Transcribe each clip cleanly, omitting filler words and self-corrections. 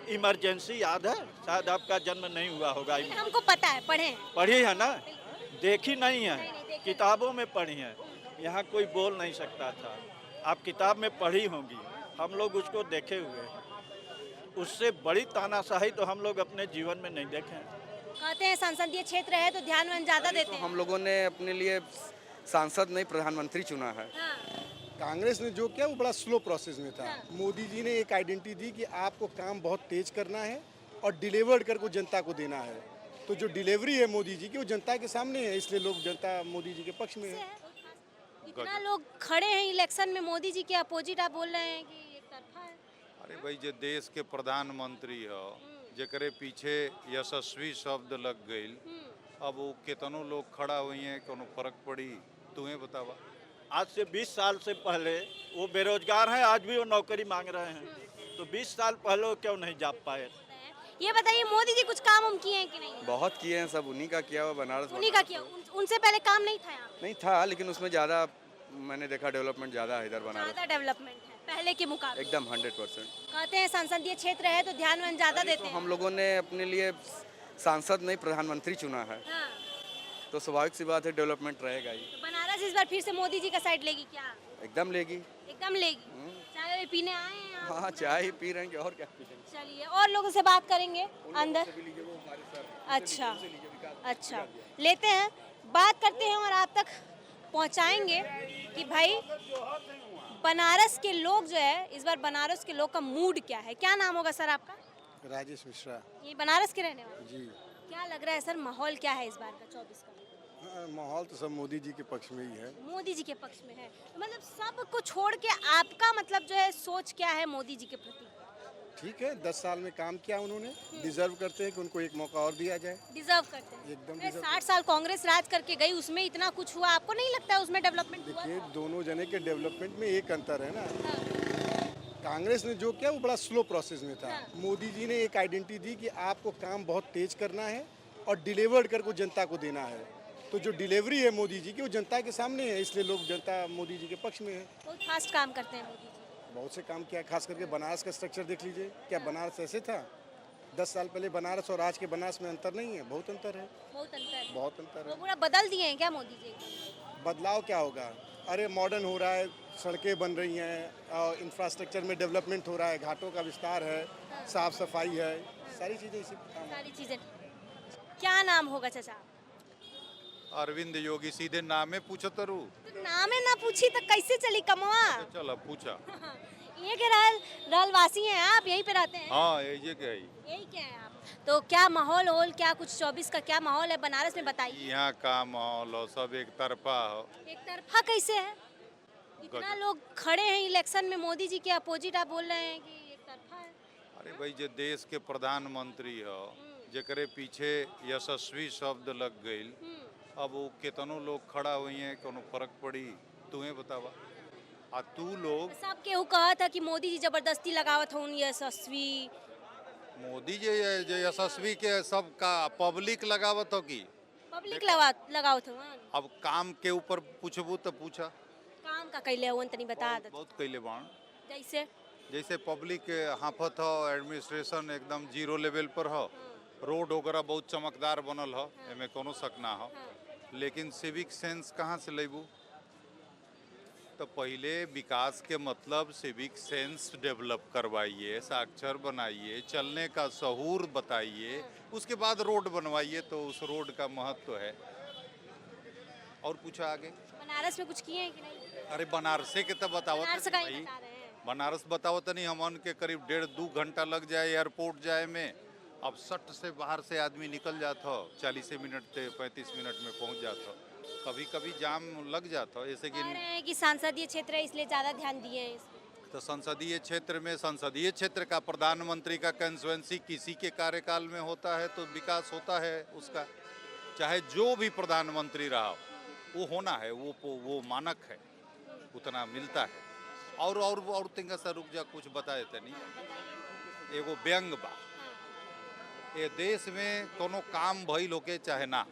Emergency याद है? शायद आपका जन्म नहीं हुआ होगा। हमको पता है, पढ़े हैं। पढ़ी है ना? बिल्कुल। देखी नहीं नहीं, है, नहीं, देखा किताबों में पढ़ी है। यहाँ कोई बोल नहीं सकता था। आप किताब में पढ़ी होंगी, हम लोग उसको देखे हुए हैं। उससे बड़ी तानाशाही तो हम लोग अपने जीवन में नहीं देखे हैं। कहते हैं संसदीय क्षेत्र है तो ध्यान वान ज्यादा अभी देते तो हैं। हम लोगों ने अपने लिए सांसद नहीं प्रधानमंत्री चुना है। हाँ, कांग्रेस ने जो किया वो बड़ा स्लो प्रोसेस में था। हाँ। मोदी जी ने एक आइडेंटिटी दी कि आपको काम बहुत तेज करना है और डिलीवर्ड करके जनता को देना है। तो जो डिलीवरी है मोदी जी की वो जनता के सामने है, इसलिए लोग जनता मोदी जी के पक्ष में से है। है। इतना लोग खड़े हैं इलेक्शन में मोदी जी के अपोजिट, आप बोल रहे हैं कि एक तरफा है। अरे भाई, जे देश के प्रधानमंत्री ह जेकरे पीछे यशस्वी शब्द लग गईल, अब वो केतनो लोग खड़ा हुई हैं, कोनो फर्क पड़ी? तुम्हें बतावा। आज से 20 साल से पहले वो बेरोजगार हैं, आज भी वो नौकरी मांग रहे हैं। तो 20 साल पहले वो क्यों नहीं जा पाए? ये बताइए मोदी जी कुछ काम हम किए हैं कि नहीं? बहुत किए हैं, सब उन्हीं का किया हुआ बनारस। उन्हीं का किया, उनसे पहले काम नहीं था यहाँ? नहीं था, लेकिन उसमें ज़्यादा मैंने देखा डेवलपमेंट ज़्यादा है इधर बनारस। ज्यादा डेवलपमेंट है पहले के मुकाबले। एकदम 100%। कहते हैं संसदीय क्षेत्र है तो ध्यान वान ज्यादा अभी देते तो हैं। हम लोगों ने अपने लिए सांसद नहीं प्रधानमंत्री चुना है, हाँ, तो स्वाभाविक सी बात है डेवलपमेंट रहेगा ही। तो बनारस इस बार फिर से मोदी जी का साइड लेगी क्या? एकदम लेगी। एकदम लेगी। चाय वाय पीने आए हैं आप? हाँ, चाय ही पी रहे हैं और क्या पीएंगे। चलिए और लोगों से बात करेंगे अंदर। उनसे भी लीजिए, वो हमारे सर। अच्छा, उनसे लीजिए, विकास। अच्छा, लेते हैं, बात करते हैं और आप तक पहुंचाएंगे कि भाई बनारस के लोग जो है इस बार बनारस के लोग का मूड क्या है। क्या नाम होगा सर आपका? राजेश मिश्रा ये बनारस के रहने वाले? जी। क्या लग रहा है सर, माहौल क्या है इस बार का 24 का? हाँ, माहौल तो सब मोदी जी के पक्ष में ही है। मोदी जी के पक्ष में है, तो मतलब सबको छोड़ के आपका मतलब जो है सोच क्या है मोदी जी के प्रति? ठीक है, 10 साल में काम किया उन्होंने, डिजर्व करते हैं कि उनको एक मौका और दिया जाए। डिजर्व करते हैं। एकदम अरे deserve 60 साल कांग्रेस राज करके गई, उसमें इतना कुछ हुआ, आपको नहीं लगता है उसमें डेवलपमेंट हुआ? देखिए, दोनों जने के डेवलपमेंट में एक अंतर है ना। हाँ, कांग्रेस ने जो किया वो बड़ा स्लो प्रोसेस में था। हाँ। मोदी जी ने एक आइडेंटिटी दी कि आपको काम बहुत तेज करना है और डिलीवर्ड करके जनता को देना है। तो जो डिलीवरी है मोदी जी की वो जनता के सामने है, इसलिए लोग जनता मोदी जी के पक्ष में है। बहुत फास्ट काम करते हैं मोदी जी। बहुत से काम किया, खास करके बनारस का स्ट्रक्चर देख लीजिए। क्या बनारस ऐसे था? 10 साल पहले बनारस और आज के बनारस में अंतर नहीं है, बहुत अंतर है। बहुत अंतर है। बहुत अंतर वो है। पूरा बदल दिए हैं क्या मोदी जी? बदलाव क्या होगा? अरे मॉडर्न हो रहा है, सड़कें बन रही हैं और इंफ्रास्ट्रक्चर में डेवलपमेंट हो रहा है, घाटों का विस्तार है, साफ सफाई है, सारी चीज़ें इसी पे काम है। सारी चीजें। क्या नाम होगा चाचा? अरविंद योगी, सीधे नामे पूछो तरू। तो नामे ना पूछी तो कैसे चली कमवा? चल अब पूछा। ये के रहलवासी हैं आप, यहीं पे रहते हैं? हाँ, ये क्या है? यही क्या है आप? तो क्या माहौल होल क्या कुछ 24 का क्या माहौल है बनारस में बताइए। यहाँ का माहौल हो, सब एक तरफा हो। एक तरफा कैसे है? इतना लोग खड़े हैं इलेक्शन में मोदी जी के अपोजिट, आप बोल रहे हैं कि एक तरफा है। अरे भाई, जे देश के प्रधानमंत्री ह जेकरे पीछे यशस्वी शब्द लग गईल, अब वो केतनो लोग खड़ा हुई हैं, कोनो फर्क पड़ी? तुम्हें बतावा। आ तू लोग सब केहू कहा था कि मोदी जी जबरदस्ती लगावत हूँ यशस्वी। मोदी जी जे यशस्वी के सब का पब्लिक लगावत हो की? पब्लिक लगावत हूँ। अब काम के ऊपर पूछबू तो पूछा। काम का कैले हुआ तनी बता बहुत, दे। बहुत कैले बाण। जैसे जैसे पब्लिक हाफत हो, एडमिनिस्ट्रेशन एकदम जीरो लेवल पर हो, रोड वगैरह बहुत चमकदार बनल हो, एमे कोनो शक ना हो, लेकिन सिविक सेंस कहाँ से लेबू? तो पहले विकास के मतलब सिविक सेंस डेवलप करवाइए, साक्षर बनाइए, चलने का शऊर बताइए, उसके बाद रोड बनवाइए, तो उस रोड का महत्व है। और पूछा आगे। बनारस में कुछ किए हैं कि नहीं? अरे बनारसे के तो बताओ बनारस का ही बता रहे हैं। बनारस बताओ तो नहीं, हमन के करीब 1.5-2 घंटा लग जाए एयरपोर्ट जाए में। अब सट से बाहर से आदमी निकल जाता हो, 40 मिनट से 35 मिनट में पहुंच जाता हो। कभी कभी जाम लग जाता हो, जैसे कि कह रहे हैं कि संसदीय क्षेत्र है इसलिए ज्यादा ध्यान दिए हैं इसमें। तो संसदीय क्षेत्र में, संसदीय क्षेत्र का प्रधानमंत्री का कंस्टिट्यूएंसी किसी के कार्यकाल में होता है तो विकास होता है उसका, चाहे जो भी प्रधानमंत्री रहा हो, वो होना है, वो मानक है, उतना मिलता है। और तिंगा सा रुक जा, कुछ बता देते नहीं। एगो व्यंग बा, ये देश में कोनो काम भइल होके चाहे ना,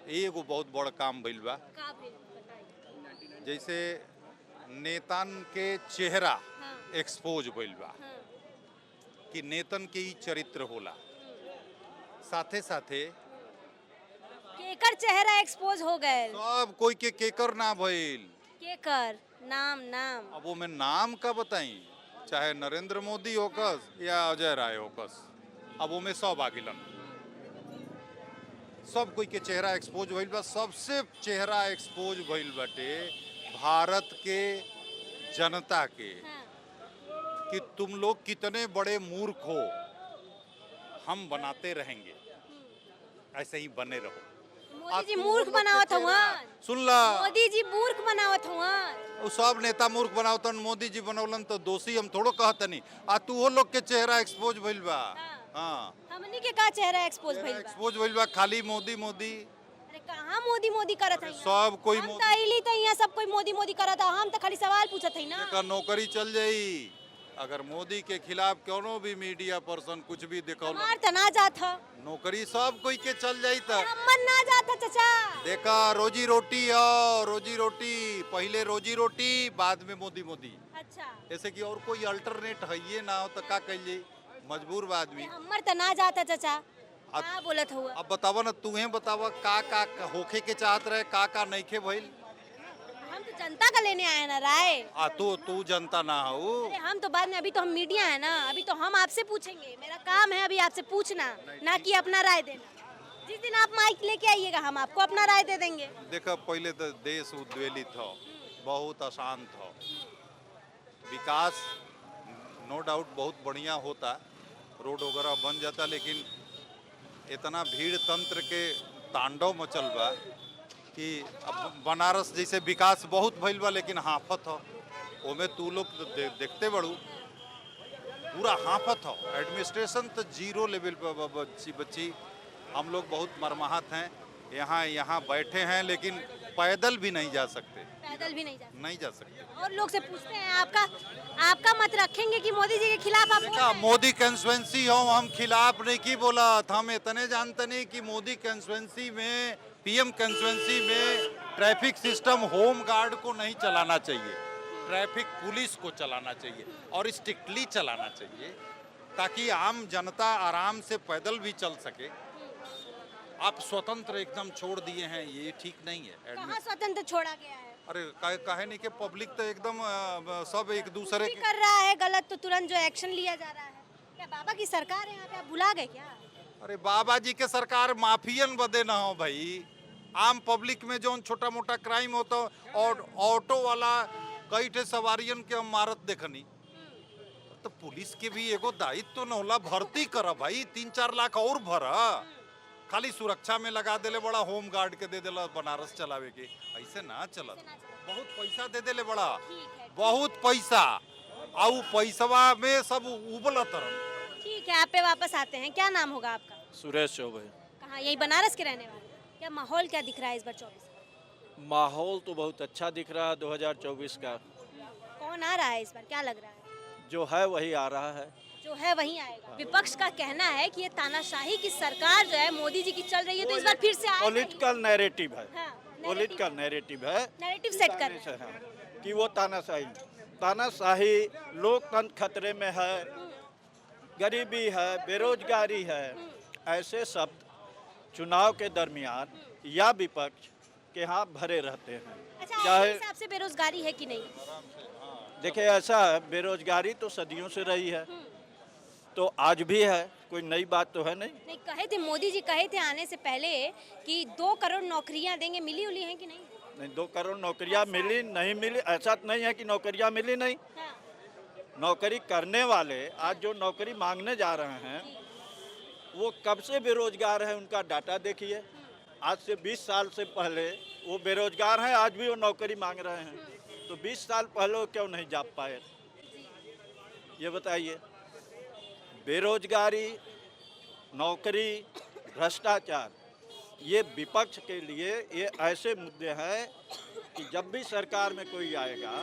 एगो बहुत बड़ा काम भइल बा। का भी बताइए। जैसे नेतान के चेहरा हाँ। एक्सपोज भइल बा। हाँ। कि नेतन के ही चरित्र होला। साथे साथे केकर चेहरा एक्सपोज हो गए। सब कोई के केकर ना भइल। केकर नाम नाम अब वो मैं नाम का बताई, चाहे नरेंद्र मोदी होकस या अजय राय होकस, अब वो में सब आगिलन। सब कोई के चेहरा एक्सपोज भइल बा। सबसे चेहरा एक्सपोज भइल बाटे भारत के जनता के, हाँ। कि तुम लोग कितने बड़े मूर्ख हो। हम बनाते रहेंगे, ऐसे ही बने रहो। मोदी जी मूर्ख बनावत हुआ। सुन ला, मोदी जी मूर्ख बनावत हुआ। वो सब नेता मूर्ख बनावतन, मोदी जी बनौलन तो दोषी हम थोड़ो कहतनी। आ तू वो लोग के चेहरा एक्सपोज भइल बा। हाँ, हमनी के का चेहरा एक्सपोज भइल बा। एक्सपोज भइल बा। खाली मोदी मोदी, अरे कहाँ मोदी मोदी करत है। सब कोई हम मोदी। त अइली त यहाँ सब कोई मोदी मोदी करत है। हम तो खाली सवाल पूछत है ना। का नौकरी चल जाई अगर मोदी के खिलाफ कोनो भी मीडिया पर्सन कुछ भी दिखौल, हमार त ना जात ह। नौकरी सब कोई के चल जाई त हमन ना जात ह चाचा। देखा रोजी रोटी हो, रोजी रोटी पहले रोजी रोटी बाद में मोदी मोदी। अच्छा ऐसे कि और कोई अल्टरनेट है ये ना हो तो का कहिए, मजबूर बा आदमी। हमर त ना जात ह चाचा। अब- का बोलत हुआ। अब बतावा ना, तूहे बतावा का होखे के चाहत रहे, का नइखे भइल। हम तो जनता का लेने आए हैं ना राय। आ तू जनता ना हो। अरे हम तो बाद में, अभी तो हम मीडिया है ना, अभी तो हम आपसे पूछेंगे। मेरा काम है अभी आपसे पूछना, ना कि अपना राय देना। जिस दिन आप माइक लेके आइएगा हम आपको अपना राय दे देंगे। देखा पहले तो देश उद्वेलित हो, बहुत अशांत हो। विकास नो डाउट बहुत बढ़िया होता, रोड वगैरह बन जाता, लेकिन इतना भीड़ तंत्र के तांडव मचल बा कि अब बनारस जैसे विकास बहुत भइल बा लेकिन हाफत हो। ओमे तू लोग देखते बड़ू, पूरा हाफत हो। एडमिनिस्ट्रेशन तो जीरो लेवल पर बच्ची। हम लोग बहुत मरमाहत हैं, यहाँ बैठे हैं लेकिन पैदल भी नहीं जा सकते। पैदल भी नहीं जा सकते। और लोग से पूछते हैं आपका मत रखेंगे कि मोदी जी के खिलाफ आप बोल देखा, रहे हैं? मोदी कंस्टिट्यूंसी हो, हम खिलाफ नहीं की बोला। हम इतने जानते नहीं कि मोदी कंस्टिट्यूंसी में, पीएम कंस्टिट्यूंसी में ट्रैफिक सिस्टम होम गार्ड को नहीं चलाना चाहिए, ट्रैफिक पुलिस को चलाना चाहिए और स्ट्रिक्टली चलाना चाहिए, ताकि आम जनता आराम से पैदल भी चल सके। आप स्वतंत्र एकदम छोड़ दिए हैं, ये ठीक नहीं है। कहाँ स्वतंत्र छोड़ा गया है। अरे काहे नहीं कि पब्लिक तो एकदम सब एक दूसरे भी कर रहा है गलत तो तुरंत जो एक्शन लिया जा रहा है। क्या बाबा की सरकार है यहाँ पे, आप भुला गए क्या? अरे बाबा जी के सरकार माफियन बदे ना हो भाई। आम पब्लिक में जो छोटा मोटा क्राइम होता और ऑटो वाला कई ठे सवारियन के हम मारत देखनी, तो पुलिस के भी एगो दायित्व तो न होला, भर्ती करा भाई, 3-4 लाख और भरा। खाली सुरक्षा में लगा देले बड़ा, होम गार्ड के दे देला बनारस चलावे के, ऐसे ना चलत। बहुत पैसा दे देले बड़ा, बहुत पैसा, आउ पैसवा में सब उबलत रहन। ठीक है, आप पे वापस आते हैं। क्या नाम होगा आपका? सुरेश चौबे। कहाँ, यही बनारस के रहने वाले? क्या माहौल क्या दिख रहा है इस बार 24? माहौल तो बहुत अच्छा दिख रहा है 2024 का। कौन आ रहा है इस बार, क्या लग रहा है? जो है वही आ रहा है। जो है वही आएगा। विपक्ष का कहना है कि ये तानाशाही की सरकार जो है मोदी जी की चल रही है, तो इस बार फिर से आएगा। पॉलिटिकल नैरेटिव है, हाँ, पॉलिटिकल नैरेटिव है, नैरेटिव सेट कर रहे हैं। कि वो तानाशाही, लोकतंत्र खतरे में है, गरीबी है, बेरोजगारी है, ऐसे शब्द चुनाव के दरमियान या विपक्ष के यहाँ भरे रहते हैं। अच्छा, आपके चाहे हिसाब से बेरोजगारी है कि नहीं? देखिए ऐसा है, बेरोजगारी तो सदियों से रही है, तो आज भी है, कोई नई बात तो है नहीं। नहीं, कहे थे मोदी जी, कहे थे आने से पहले कि 2 करोड़ नौकरियां देंगे, मिली उली हैं कि नहीं? नहीं, 2 करोड़ नौकरियां मिली नहीं मिली, ऐसा तो नहीं है कि नौकरियां मिली नहीं। हाँ। नौकरी करने वाले आज जो नौकरी मांगने जा रहे हैं वो कब से बेरोजगार है, उनका डाटा देखिए। आज से 20 साल से पहले वो बेरोजगार हैं, आज भी वो नौकरी मांग रहे हैं, तो 20 साल पहले वो क्यों नहीं जा पाए, ये बताइए। बेरोजगारी, नौकरी, भ्रष्टाचार, ये विपक्ष के लिए ये ऐसे मुद्दे हैं कि जब भी सरकार में कोई आएगा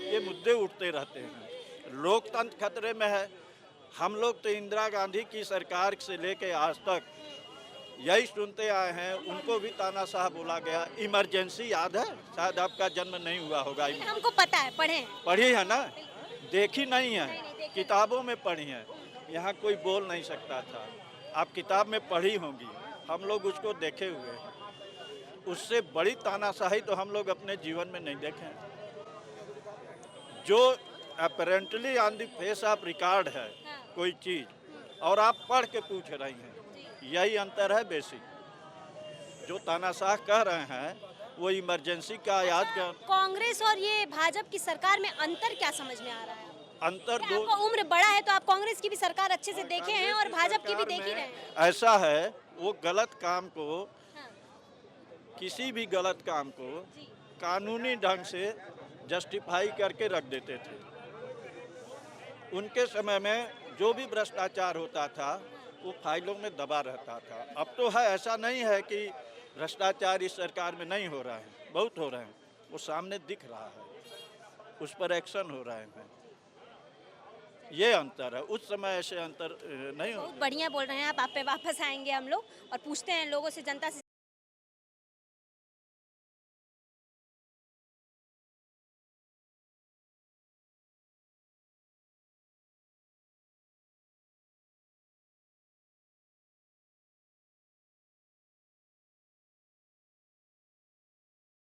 ये मुद्दे उठते रहते हैं। लोकतंत्र खतरे में है। हम लोग तो इंदिरा गांधी की सरकार से लेके आज तक यही सुनते आए हैं, उनको भी तानाशाह बोला गया। इमरजेंसी याद है? शायद आपका जन्म नहीं हुआ होगा। हमको पता है, पढ़े हैं। पढ़ी है ना? देखी नहीं है, किताबों में पढ़ी है। यहाँ कोई बोल नहीं सकता था। आप किताब में पढ़ी होंगी, हम लोग उसको देखे हुए हैं। उससे बड़ी तानाशाही तो हम लोग अपने जीवन में नहीं देखे हैं। जो apparently on the face of record है कोई चीज़ और आप पढ़ के पूछ रही हैं, यही अंतर है बेसिक। जो तानाशाह कह रहे हैं वो इमरजेंसी का याद कर। कांग्रेस और ये भाजपा की सरकार में अंतर क्या समझ में आ रहा है? अंतर क्या दो आपका उम्र बड़ा है तो आप कांग्रेस की भी सरकार अच्छे से देखे हैं और भाजपा की भी देख ही रहे हैं। ऐसा है, वो गलत काम को, हाँ, किसी भी गलत काम को जी, कानूनी ढंग से जस्टिफाई करके रख देते थे। उनके समय में जो भी भ्रष्टाचार होता था वो फाइलों में दबा रहता था। अब तो है, ऐसा नहीं है कि भ्रष्टाचार इस सरकार में नहीं हो रहा है, बहुत हो रहे हैं, वो सामने दिख रहा है, उस पर एक्शन हो रहे हैं। ये अंतर है, उस समय ऐसे अंतर नहीं हो। बहुत बढ़िया बोल रहे हैं आप पे वापस आएंगे हम लोग और पूछते हैं लोगों से, जनता से